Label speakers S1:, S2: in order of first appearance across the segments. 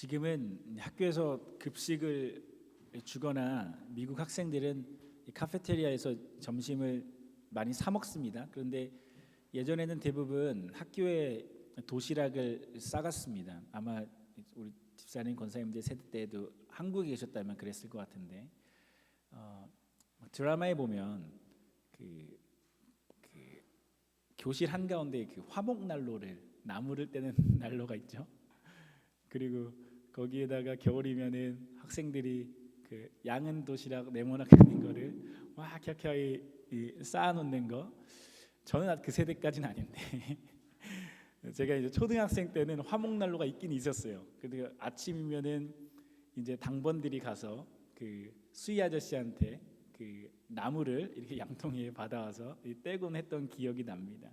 S1: 지금은 학교에서 급식을 주거나 미국 학생들은 이 카페테리아에서 점심을 많이 사 먹습니다. 그런데 예전에는 대부분 학교에 도시락을 싸갔습니다. 아마 우리 집사님 권사님들 세대 때에도 한국에 계셨다면 그랬을 것 같은데 드라마에 보면 그 교실 한가운데 그 화목 난로를 나무를 떼는 난로가 있죠. 그리고 거기에다가 겨울이면은 학생들이 그 양은 도시락 네모나게 된 거를 와 켜켜이 쌓아놓는 거. 저는 그 세대까지는 아닌데 제가 이제 초등학생 때는 화목난로가 있긴 있었어요. 근데 아침이면은 이제 당번들이 가서 그 수희 아저씨한테 그 나무를 이렇게 양통에 받아와서 떼곤 했던 기억이 납니다.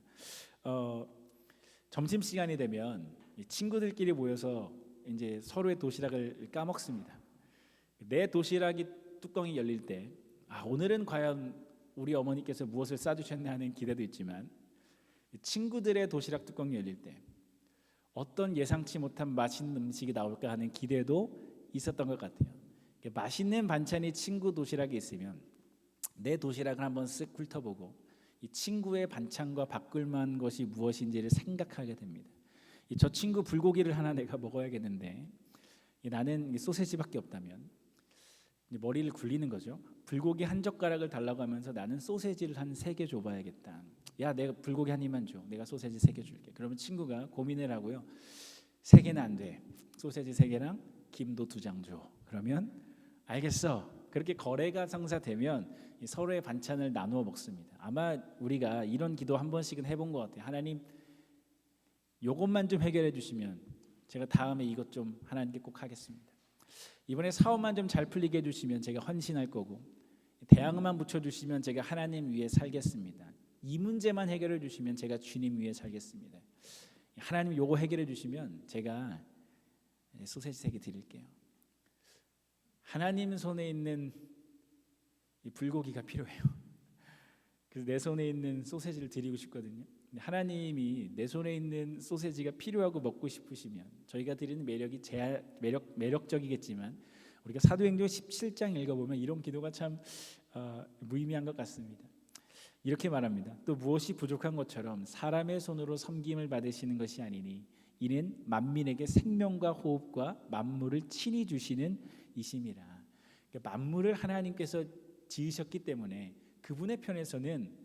S1: 점심 시간이 되면 친구들끼리 모여서 이제 서로의 도시락을 까먹습니다. 내 도시락이 뚜껑이 열릴 때 오늘은 과연 우리 어머니께서 무엇을 싸주셨나 하는 기대도 있지만 친구들의 도시락 뚜껑이 열릴 때 어떤 예상치 못한 맛있는 음식이 나올까 하는 기대도 있었던 것 같아요. 맛있는 반찬이 친구 도시락에 있으면 내 도시락을 한번 쓱 훑어보고 이 친구의 반찬과 바꿀 만한 것이 무엇인지를 생각하게 됩니다. 저 친구 불고기를 하나 내가 먹어야겠는데 나는 소세지밖에 없다면 머리를 굴리는 거죠. 불고기 한 젓가락을 달라고 하면서 나는 소세지를 한 3개 줘봐야겠다. 야, 내가 불고기 한 입만 줘. 내가 소세지 3개 줄게. 그러면 친구가 고민을 하고요. 3개는 안 돼. 소세지 3개랑 김도 2장 줘. 그러면 알겠어. 그렇게 거래가 성사되면 서로의 반찬을 나누어 먹습니다. 아마 우리가 이런 기도 한 번씩은 해본 것 같아요. 하나님, 요것만 좀 해결해 주시면 제가 다음에 이것 좀 하나님께 꼭 하겠습니다. 이번에 사업만 좀 잘 풀리게 해주시면 제가 헌신할 거고, 대학만 붙여주시면 제가 하나님 위에 살겠습니다. 이 문제만 해결해 주시면 제가 주님 위에 살겠습니다. 하나님 요거 해결해 주시면 제가 소세지 3개 드릴게요. 하나님 손에 있는 이 불고기가 필요해요. 그래서 내 손에 있는 소세지를 드리고 싶거든요. 하나님이 내 손에 있는 소세지가 필요하고 먹고 싶으시면 저희가 드리는 매력이 매력적이겠지만 우리가 사도행전 17장 읽어보면 이런 기도가 참 무의미한 것 같습니다. 이렇게 말합니다. 또 무엇이 부족한 것처럼 사람의 손으로 섬김을 받으시는 것이 아니니 이는 만민에게 생명과 호흡과 만물을 친히 주시는 이심이라. 그러니까 만물을 하나님께서 지으셨기 때문에 그분의 편에서는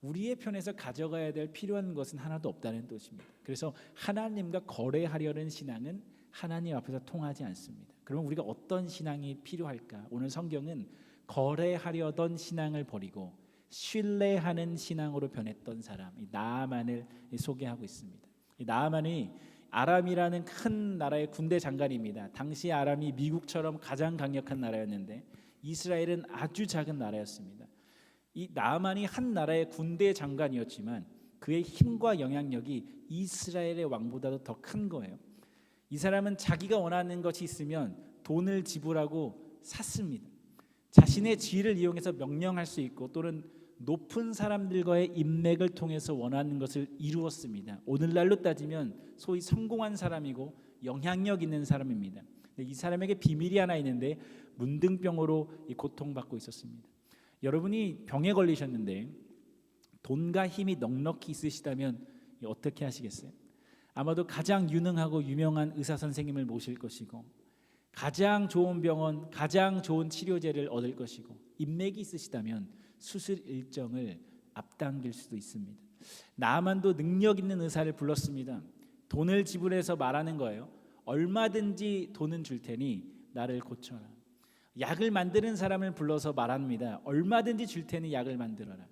S1: 우리의 편에서 가져가야 될 필요한 것은 하나도 없다는 뜻입니다. 그래서 하나님과 거래하려는 신앙은 하나님 앞에서 통하지 않습니다. 그럼 우리가 어떤 신앙이 필요할까? 오늘 성경은 거래하려던 신앙을 버리고 신뢰하는 신앙으로 변했던 사람, 이 나아만을 소개하고 있습니다. 이 나아만이 아람이라는 큰 나라의 군대 장관입니다. 당시 아람이 미국처럼 가장 강력한 나라였는데 이스라엘은 아주 작은 나라였습니다. 이 나아만이 한 나라의 군대 장관이었지만 그의 힘과 영향력이 이스라엘의 왕보다도 더 큰 거예요. 이 사람은 자기가 원하는 것이 있으면 돈을 지불하고 샀습니다. 자신의 지위를 이용해서 명령할 수 있고 또는 높은 사람들과의 인맥을 통해서 원하는 것을 이루었습니다. 오늘날로 따지면 소위 성공한 사람이고 영향력 있는 사람입니다. 이 사람에게 비밀이 하나 있는데 문둥병으로 고통받고 있었습니다. 여러분이 병에 걸리셨는데 돈과 힘이 넉넉히 있으시다면 어떻게 하시겠어요? 아마도 가장 유능하고 유명한 의사 선생님을 모실 것이고 가장 좋은 병원, 가장 좋은 치료제를 얻을 것이고 인맥이 있으시다면 수술 일정을 앞당길 수도 있습니다. 나만도 능력 있는 의사를 불렀습니다. 돈을 지불해서 말하는 거예요. 얼마든지 돈은 줄 테니 나를 고쳐라. 약을 만드는 사람을 불러서 말합니다. 얼마든지 줄 테니 약을 만들어라.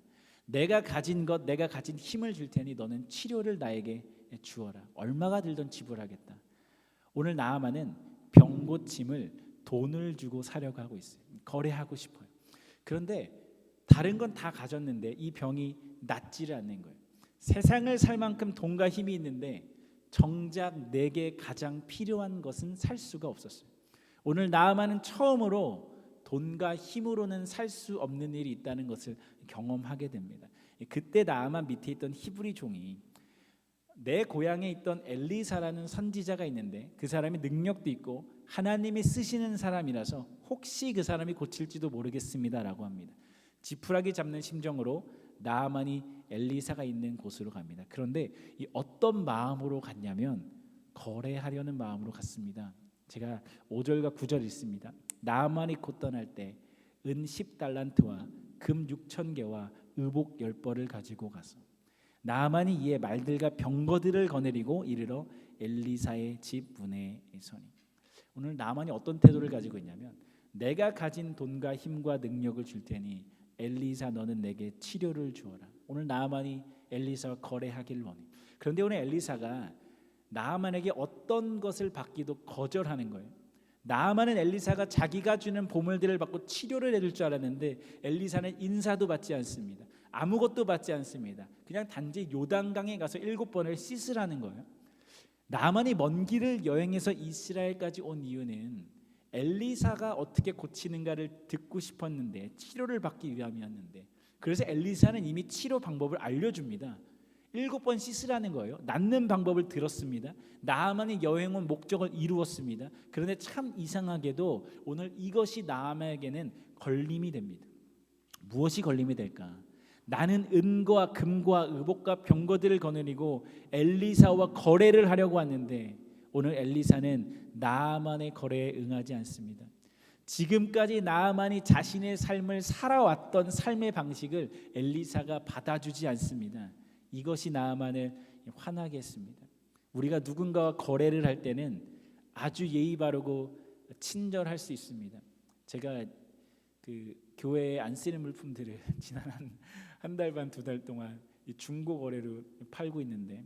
S1: 내가 가진 것, 내가 가진 힘을 줄 테니 너는 치료를 나에게 주어라. 얼마가 들든 지불하겠다. 오늘 나아만은 병 고침을 돈을 주고 사려고 하고 있어요. 거래하고 싶어요. 그런데 다른 건 다 가졌는데 이 병이 낫지를 않는 거예요. 세상을 살 만큼 돈과 힘이 있는데 정작 내게 가장 필요한 것은 살 수가 없었어요. 오늘 나아만은 처음으로 돈과 힘으로는 살 수 없는 일이 있다는 것을 경험하게 됩니다. 그때 나아만 밑에 있던 히브리 종이 내 고향에 있던 엘리사라는 선지자가 있는데 그 사람이 능력도 있고 하나님이 쓰시는 사람이라서 혹시 그 사람이 고칠지도 모르겠습니다라고 합니다. 지푸라기 잡는 심정으로 나아만이 엘리사가 있는 곳으로 갑니다. 그런데 이 어떤 마음으로 갔냐면 거래하려는 마음으로 갔습니다. 제가 5절과 9절 읽습니다. 나아만이 곧 떠날 때 은 10달란트와 금 6,000개와 의복 10벌을 가지고 가서 나아만이 이에 말들과 병거들을 거느리고 이르러 엘리사의 집 문에 서니. 오늘 나아만이 어떤 태도를 가지고 있냐면 내가 가진 돈과 힘과 능력을 줄 테니 엘리사 너는 내게 치료를 주어라. 오늘 나아만이 엘리사와 거래하길 원해. 그런데 오늘 엘리사가 나아만에게 어떤 것을 받기도 거절하는 거예요. 나아만은 엘리사가 자기가 주는 보물들을 받고 치료를 해줄 줄 알았는데 엘리사는 인사도 받지 않습니다. 아무것도 받지 않습니다. 그냥 단지 요단강에 가서 7번을 씻으라는 거예요. 나아만이 먼 길을 여행해서 이스라엘까지 온 이유는 엘리사가 어떻게 고치는가를 듣고 싶었는데 치료를 받기 위함이었는데, 그래서 엘리사는 이미 치료 방법을 알려줍니다. 7번 씻으라는 거예요. 낫는 방법을 들었습니다. 나아만이 여행 온 목적을 이루었습니다. 그런데 참 이상하게도 오늘 이것이 나아만에게는 걸림이 됩니다. 무엇이 걸림이 될까? 나는 은과 금과 의복과 병거들을 거느리고 엘리사와 거래를 하려고 왔는데 오늘 엘리사는 나아만의 거래에 응하지 않습니다. 지금까지 나아만이 자신의 삶을 살아왔던 삶의 방식을 엘리사가 받아주지 않습니다. 이것이 나아만을 화나게 했습니다. 우리가 누군가와 거래를 할 때는 아주 예의 바르고 친절할 수 있습니다. 제가 그 교회에 안 쓰는 물품들을 지난 한 달 반, 2달 동안 중고 거래로 팔고 있는데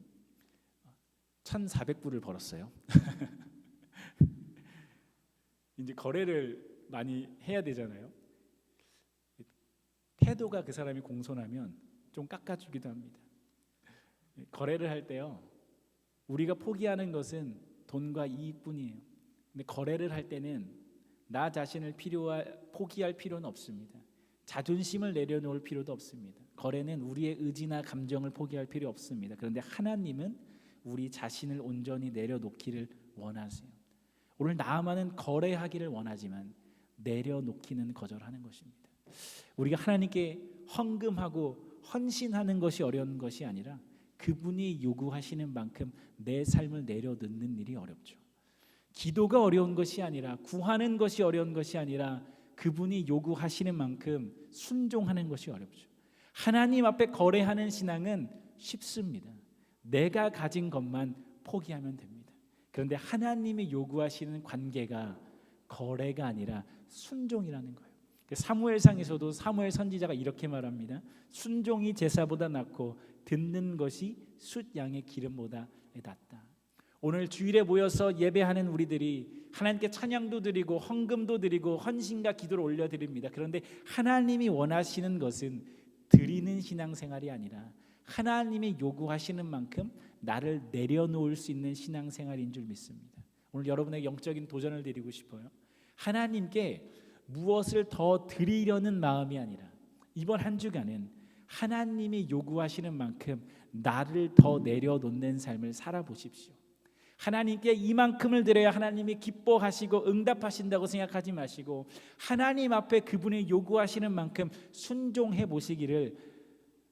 S1: 1,400불을 벌었어요. 이제 거래를 많이 해야 되잖아요. 태도가 그 사람이 공손하면 좀 깎아주기도 합니다. 거래를 할 때요, 우리가 포기하는 것은 돈과 이익뿐이에요. 근데 거래를 할 때는 나 자신을 포기할 필요는 없습니다. 자존심을 내려놓을 필요도 없습니다. 거래는 우리의 의지나 감정을 포기할 필요 없습니다. 그런데 하나님은 우리 자신을 온전히 내려놓기를 원하세요. 오늘 나아만은 거래하기를 원하지만 내려놓기는 거절하는 것입니다. 우리가 하나님께 헌금하고 헌신하는 것이 어려운 것이 아니라 그분이 요구하시는 만큼 내 삶을 내려놓는 일이 어렵죠. 기도가 어려운 것이 아니라, 구하는 것이 어려운 것이 아니라 그분이 요구하시는 만큼 순종하는 것이 어렵죠. 하나님 앞에 거래하는 신앙은 쉽습니다. 내가 가진 것만 포기하면 됩니다. 그런데 하나님이 요구하시는 관계가 거래가 아니라 순종이라는 거예요. 사무엘상에서도 사무엘 선지자가 이렇게 말합니다. 순종이 제사보다 낫고 듣는 것이 숫 양의 기름보다 낫다. 오늘 주일에 모여서 예배하는 우리들이 하나님께 찬양도 드리고 헌금도 드리고 헌신과 기도를 올려드립니다. 그런데 하나님이 원하시는 것은 드리는 신앙생활이 아니라 하나님이 요구하시는 만큼 나를 내려놓을 수 있는 신앙생활인 줄 믿습니다. 오늘 여러분에게 영적인 도전을 드리고 싶어요. 하나님께 무엇을 더 드리려는 마음이 아니라 이번 한 주간은 하나님이 요구하시는 만큼 나를 더 내려놓는 삶을 살아보십시오. 하나님께 이만큼을 드려야 하나님이 기뻐하시고 응답하신다고 생각하지 마시고 하나님 앞에 그분이 요구하시는 만큼 순종해 보시기를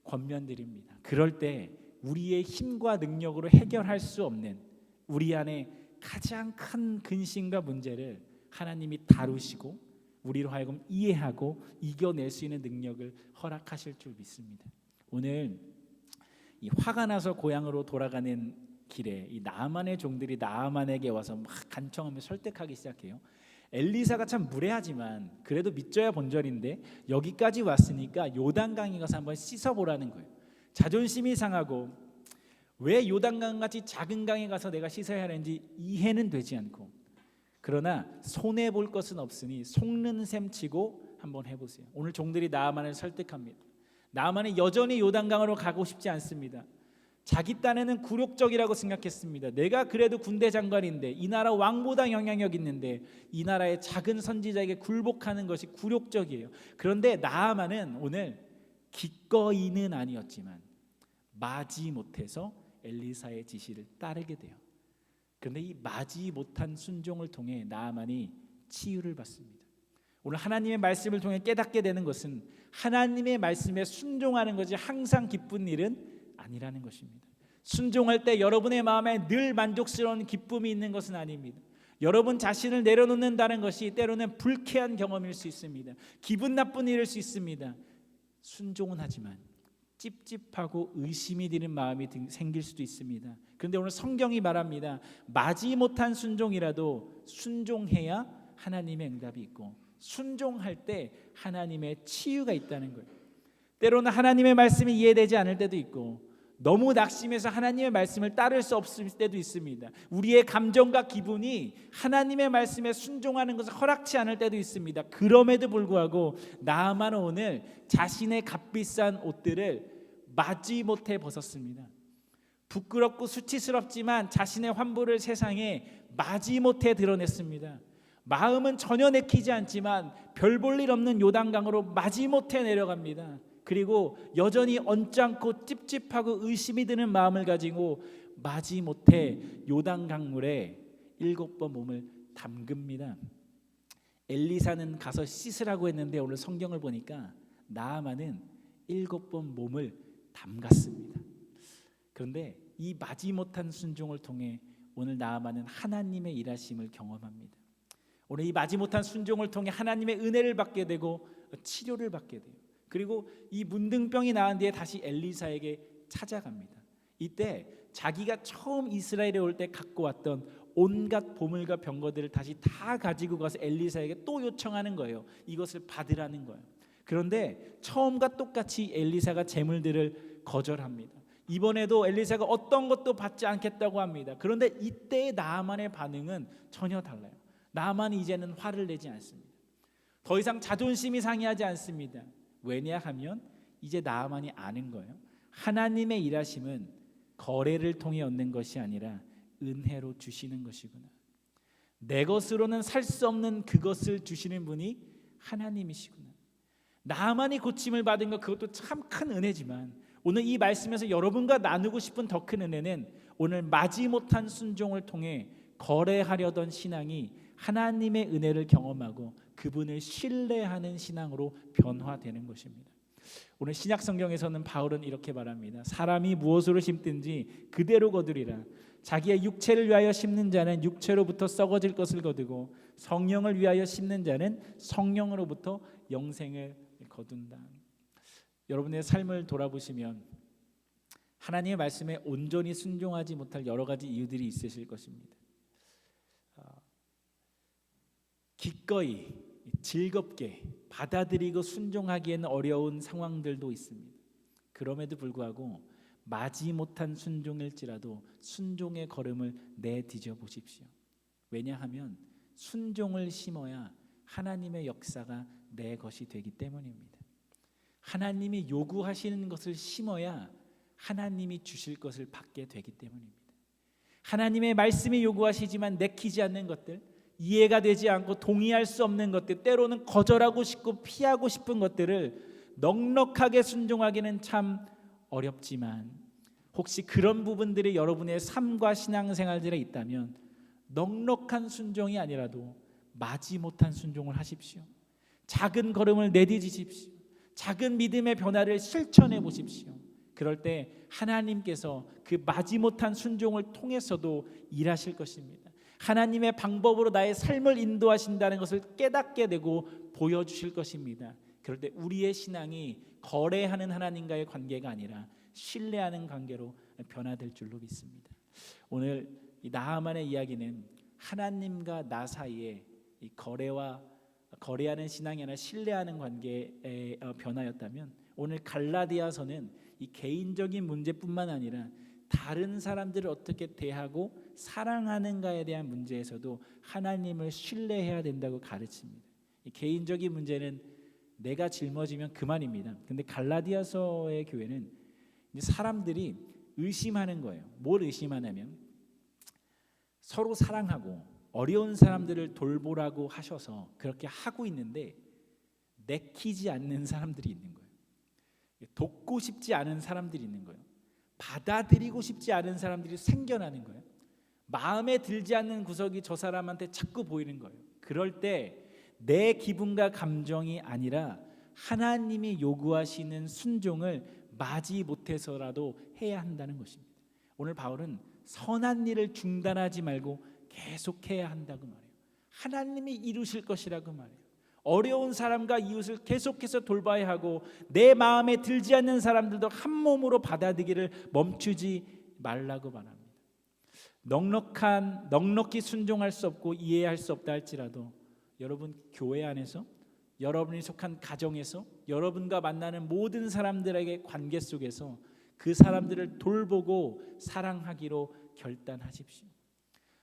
S1: 권면드립니다. 그럴 때 우리의 힘과 능력으로 해결할 수 없는 우리 안에 가장 큰 근심과 문제를 하나님이 다루시고 우리로 하여금 이해하고 이겨낼 수 있는 능력을 허락하실 줄 믿습니다. 오늘 이 화가 나서 고향으로 돌아가는 길에 이 나아만의 종들이 나아만에게 와서 막 간청하며 설득하기 시작해요. 엘리사가 참 무례하지만 그래도 믿져야 본전인데 여기까지 왔으니까 요단강에 가서 한번 씻어보라는 거예요. 자존심이 상하고 왜 요단강같이 작은 강에 가서 내가 씻어야 하는지 이해는 되지 않고, 그러나 손해볼 것은 없으니 속는 셈 치고 한번 해보세요. 오늘 종들이 나아만을 설득합니다. 나아만이 여전히 요단강으로 가고 싶지 않습니다. 자기 딴에는 굴욕적이라고 생각했습니다. 내가 그래도 군대 장관인데 이 나라 왕보다 영향력 있는데 이 나라의 작은 선지자에게 굴복하는 것이 굴욕적이에요. 그런데 나아만은 오늘 기꺼이는 아니었지만 마지 못해서 엘리사의 지시를 따르게 돼요. 그런데 이 마지 못한 순종을 통해 나아만이 치유를 받습니다. 오늘 하나님의 말씀을 통해 깨닫게 되는 것은 하나님의 말씀에 순종하는 것이 항상 기쁜 일은 아니라는 것입니다. 순종할 때 여러분의 마음에 늘 만족스러운 기쁨이 있는 것은 아닙니다. 여러분 자신을 내려놓는다는 것이 때로는 불쾌한 경험일 수 있습니다. 기분 나쁜 일일 수 있습니다. 순종은 하지만 찝찝하고 의심이 드는 마음이 생길 수도 있습니다. 그런데 오늘 성경이 말합니다. 마지못한 순종이라도 순종해야 하나님의 응답이 있고 순종할 때 하나님의 치유가 있다는 거예요. 때로는 하나님의 말씀이 이해되지 않을 때도 있고 너무 낙심해서 하나님의 말씀을 따를 수 없을 때도 있습니다. 우리의 감정과 기분이 하나님의 말씀에 순종하는 것을 허락치 않을 때도 있습니다. 그럼에도 불구하고 나아만은 오늘 자신의 값비싼 옷들을 마지못해 벗었습니다. 부끄럽고 수치스럽지만 자신의 환부를 세상에 마지못해 드러냈습니다. 마음은 전혀 내키지 않지만 별 볼 일 없는 요단강으로 마지못해 내려갑니다. 그리고 여전히 언짢고 찝찝하고 의심이 드는 마음을 가지고 마지못해 요단강물에 7번 몸을 담급니다. 엘리사는 가서 씻으라고 했는데 오늘 성경을 보니까 나아만은 7번 몸을 담갔습니다. 그런데 이 마지못한 순종을 통해 오늘 나아만은 하나님의 일하심을 경험합니다. 오늘 이 마지못한 순종을 통해 하나님의 은혜를 받게 되고 치료를 받게 돼요. 그리고 이 문둥병이 나은 뒤에 다시 엘리사에게 찾아갑니다. 이때 자기가 처음 이스라엘에 올 때 갖고 왔던 온갖 보물과 병거들을 다시 다 가지고 가서 엘리사에게 또 요청하는 거예요. 이것을 받으라는 거예요. 그런데 처음과 똑같이 엘리사가 재물들을 거절합니다. 이번에도 엘리사가 어떤 것도 받지 않겠다고 합니다. 그런데 이때의 나아만의 반응은 전혀 달라요. 나아만이 이제는 화를 내지 않습니다. 더 이상 자존심이 상해하지 않습니다. 왜냐하면 이제 나아만이 아는 거예요. 하나님의 일하심은 거래를 통해 얻는 것이 아니라 은혜로 주시는 것이구나. 내 것으로는 살 수 없는 그것을 주시는 분이 하나님이시구나. 나아만이 고침을 받은 것, 그것도 참 큰 은혜지만 오늘 이 말씀에서 여러분과 나누고 싶은 더 큰 은혜는 오늘 마지못한 순종을 통해 거래하려던 신앙이 하나님의 은혜를 경험하고 그분을 신뢰하는 신앙으로 변화되는 것입니다. 오늘 신약 성경에서는 바울은 이렇게 말합니다. 사람이 무엇으로 심든지 그대로 거두리라. 자기의 육체를 위하여 심는 자는 육체로부터 썩어질 것을 거두고 성령을 위하여 심는 자는 성령으로부터 영생을 거둔다. 여러분의 삶을 돌아보시면 하나님의 말씀에 온전히 순종하지 못할 여러 가지 이유들이 있으실 것입니다. 기꺼이 즐겁게 받아들이고 순종하기에는 어려운 상황들도 있습니다. 그럼에도 불구하고 마지못한 순종일지라도 순종의 걸음을 내디뎌 보십시오. 왜냐하면 순종을 심어야 하나님의 역사가 내 것이 되기 때문입니다. 하나님이 요구하시는 것을 심어야 하나님이 주실 것을 받게 되기 때문입니다. 하나님의 말씀이 요구하시지만 내키지 않는 것들, 이해가 되지 않고 동의할 수 없는 것들, 때로는 거절하고 싶고 피하고 싶은 것들을 넉넉하게 순종하기는 참 어렵지만 혹시 그런 부분들이 여러분의 삶과 신앙생활들에 있다면 넉넉한 순종이 아니라도 마지못한 순종을 하십시오. 작은 걸음을 내디디십시오. 작은 믿음의 변화를 실천해 보십시오. 그럴 때 하나님께서 그 마지못한 순종을 통해서도 일하실 것입니다. 하나님의 방법으로 나의 삶을 인도하신다는 것을 깨닫게 되고 보여주실 것입니다. 그럴 때 우리의 신앙이 거래하는 하나님과의 관계가 아니라 신뢰하는 관계로 변화될 줄로 믿습니다. 오늘 이 나아만의 이야기는 하나님과 나 사이에 이 거래하는 신앙이 아니라 신뢰하는 관계의 변화였다면 오늘 갈라디아서는 이 개인적인 문제뿐만 아니라 다른 사람들을 어떻게 대하고 사랑하는가에 대한 문제에서도 하나님을 신뢰해야 된다고 가르칩니다. 이 개인적인 문제는 내가 짊어지면 그만입니다. 근데 갈라디아서의 교회는 이제 사람들이 의심하는 거예요. 뭘 의심하냐면 서로 사랑하고 어려운 사람들을 돌보라고 하셔서 그렇게 하고 있는데 내키지 않는 사람들이 있는 거예요. 돕고 싶지 않은 사람들이 있는 거예요. 받아들이고 싶지 않은 사람들이 생겨나는 거예요. 마음에 들지 않는 구석이 저 사람한테 자꾸 보이는 거예요. 그럴 때 내 기분과 감정이 아니라 하나님이 요구하시는 순종을 마지 못해서라도 해야 한다는 것입니다. 오늘 바울은 선한 일을 중단하지 말고 계속해야 한다고 말해요. 하나님이 이루실 것이라고 말해요. 어려운 사람과 이웃을 계속해서 돌봐야 하고 내 마음에 들지 않는 사람들도 한 몸으로 받아들이기를 멈추지 말라고 말합니다. 넉넉히 순종할 수 없고 이해할 수 없다 할지라도 여러분 교회 안에서, 여러분이 속한 가정에서, 여러분과 만나는 모든 사람들에게 관계 속에서 그 사람들을 돌보고 사랑하기로 결단하십시오.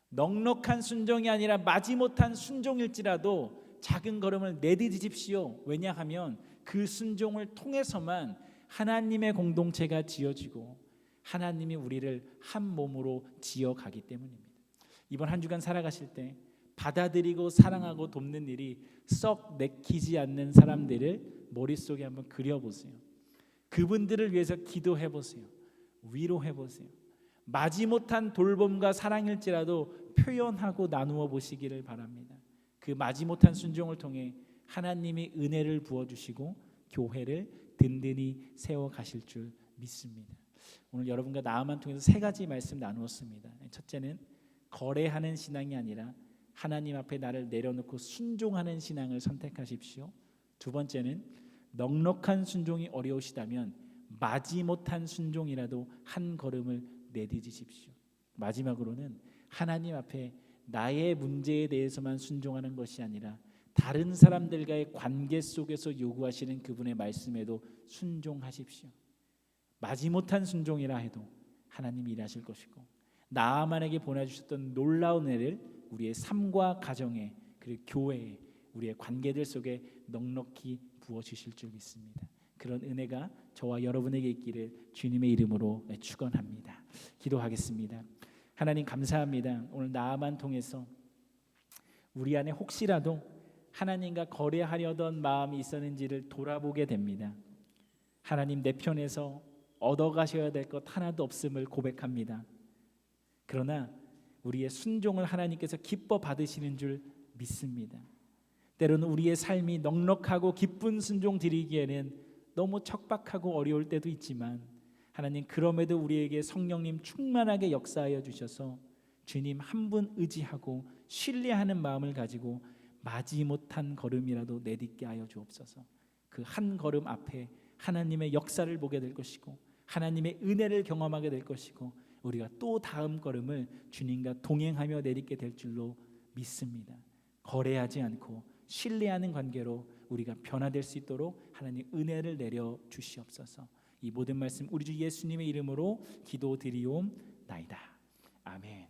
S1: 넉넉한 순종이 아니라 마지못한 순종일지라도 작은 걸음을 내디디십시오. 왜냐하면 그 순종을 통해서만 하나님의 공동체가 지어지고 하나님이 우리를 한 몸으로 지어가기 때문입니다. 이번 한 주간 살아가실 때 받아들이고 사랑하고 돕는 일이 썩 내키지 않는 사람들을 머릿속에 한번 그려보세요. 그분들을 위해서 기도해보세요. 위로해보세요. 마지못한 돌봄과 사랑일지라도 표현하고 나누어 보시기를 바랍니다. 그 마지못한 순종을 통해 하나님이 은혜를 부어주시고 교회를 든든히 세워가실 줄 믿습니다. 오늘 여러분과 나아만 통해서 세 가지 말씀 나누었습니다. 첫째는 거래하는 신앙이 아니라 하나님 앞에 나를 내려놓고 순종하는 신앙을 선택하십시오. 두 번째는 넉넉한 순종이 어려우시다면 마지못한 순종이라도 한 걸음을 내디디십시오. 마지막으로는 하나님 앞에 나의 문제에 대해서만 순종하는 것이 아니라 다른 사람들과의 관계 속에서 요구하시는 그분의 말씀에도 순종하십시오. 마지못한 순종이라 해도 하나님이 일하실 것이고 나아만에게 보내주셨던 놀라운 은혜를 우리의 삶과 가정에 그리고 교회에 우리의 관계들 속에 넉넉히 부어주실 줄 믿습니다. 그런 은혜가 저와 여러분에게 있기를 주님의 이름으로 축원합니다. 기도하겠습니다. 하나님 감사합니다. 오늘 나아만 통해서 우리 안에 혹시라도 하나님과 거래하려던 마음이 있었는지를 돌아보게 됩니다. 하나님 내 편에서 얻어가셔야 될 것 하나도 없음을 고백합니다. 그러나 우리의 순종을 하나님께서 기뻐 받으시는 줄 믿습니다. 때로는 우리의 삶이 넉넉하고 기쁜 순종 드리기에는 너무 척박하고 어려울 때도 있지만 하나님 그럼에도 우리에게 성령님 충만하게 역사하여 주셔서 주님 한 분 의지하고 신뢰하는 마음을 가지고 마지못한 걸음이라도 내딛게 하여 주옵소서. 그 한 걸음 앞에 하나님의 역사를 보게 될 것이고 하나님의 은혜를 경험하게 될 것이고 우리가 또 다음 걸음을 주님과 동행하며 내딛게 될 줄로 믿습니다. 거래하지 않고 신뢰하는 관계로 우리가 변화될 수 있도록 하나님 은혜를 내려 주시옵소서. 이 모든 말씀 우리 주 예수님의 이름으로 기도드리옵나이다. 아멘.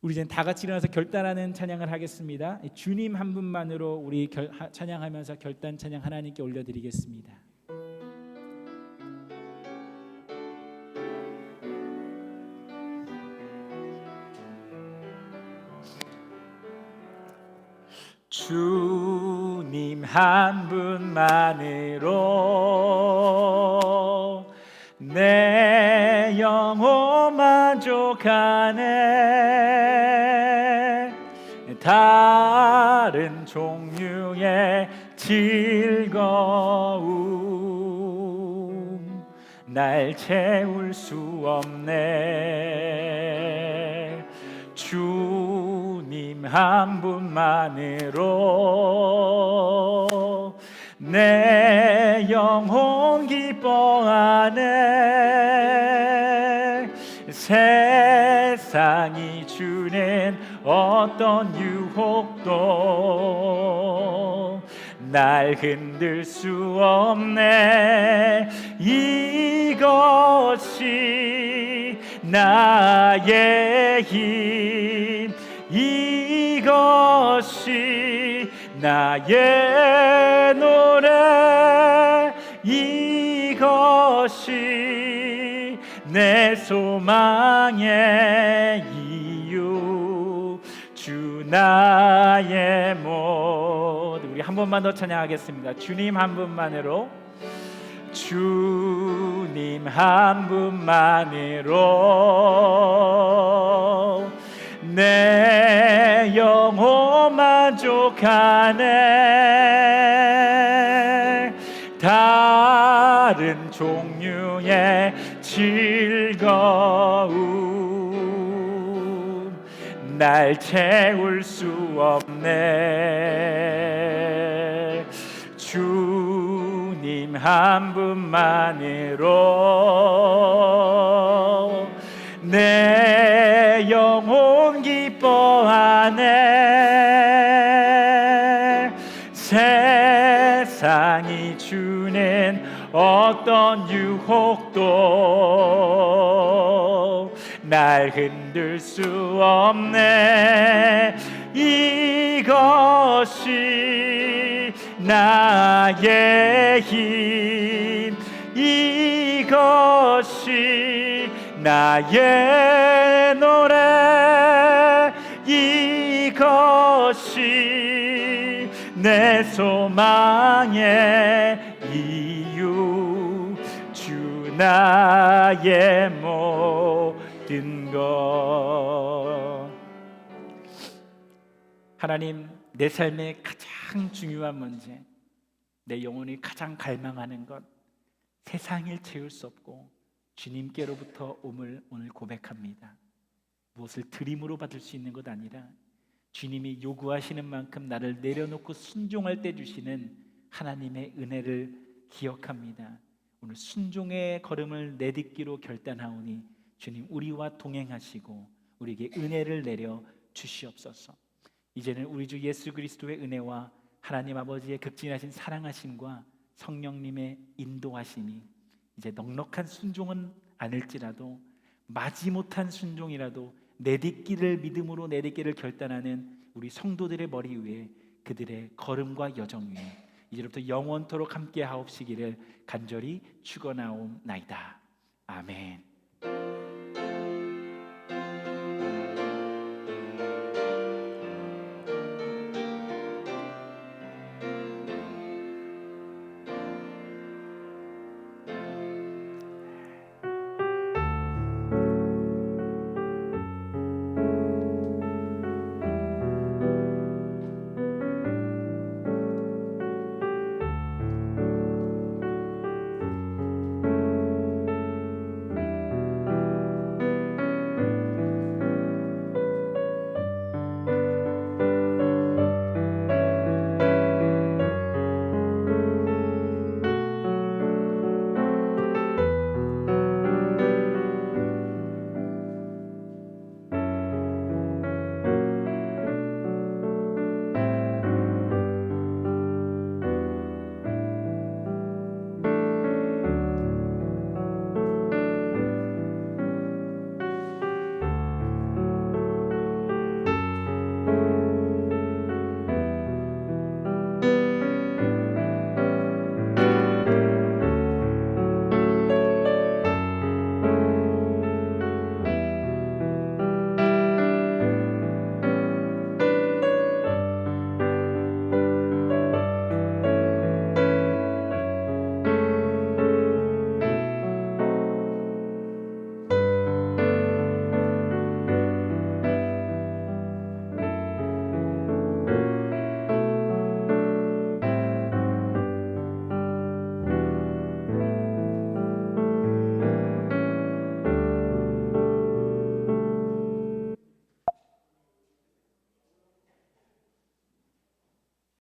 S1: 우리 이제 다 같이 일어나서 결단하는 찬양을 하겠습니다. 주님 한 분만으로 우리 찬양하면서 결단 찬양 하나님께 올려드리겠습니다. 주님 한 분만으로 내 영혼 만족하네. 다른 종류의 즐거움 날 채울 수 없네. 주님 한 분만으로 내 영혼 기뻐하네. 세상이 주는 어떤 유혹도 날 흔들 수 없네. 이것이 나의 힘, 이것이 나의 노래, 이것이 내 소망의 이유, 주 나의 모든. 우리 한 번만 더 찬양하겠습니다. 주님 한 분만으로, 주님 한 분만으로 내 영혼 만족하네. 다른 종류의 즐거움 날 채울 수 없네. 주님 한 분만으로 내 영혼 기뻐하네. 세상이 주는 어떤 유혹도 날 흔들 수 없네. 이것이 나의 힘, 이것이 나의 노래, 이것이 내 소망의 이유, 주 나의 모든 것. 하나님, 내 삶의 가장 중요한 문제, 내 영혼이 가장 갈망하는 것, 세상을 채울 수 없고 주님께로부터 옴을 오늘 고백합니다. 무엇을 드림으로 받을 수 있는 것 아니라 주님이 요구하시는 만큼 나를 내려놓고 순종할 때 주시는 하나님의 은혜를 기억합니다. 오늘 순종의 걸음을 내딛기로 결단하오니 주님 우리와 동행하시고 우리에게 은혜를 내려 주시옵소서. 이제는 우리 주 예수 그리스도의 은혜와 하나님 아버지의 극진하신 사랑하심과 성령님의 인도하심이 이제 넉넉한 순종은 아닐지라도 마지못한 순종이라도 내딛기를 믿음으로 내딛기를 결단하는 우리 성도들의 머리 위에, 그들의 걸음과 여정 위에 이제부터 영원토록 함께 하옵시기를 간절히 축원하옵나이다. 아멘.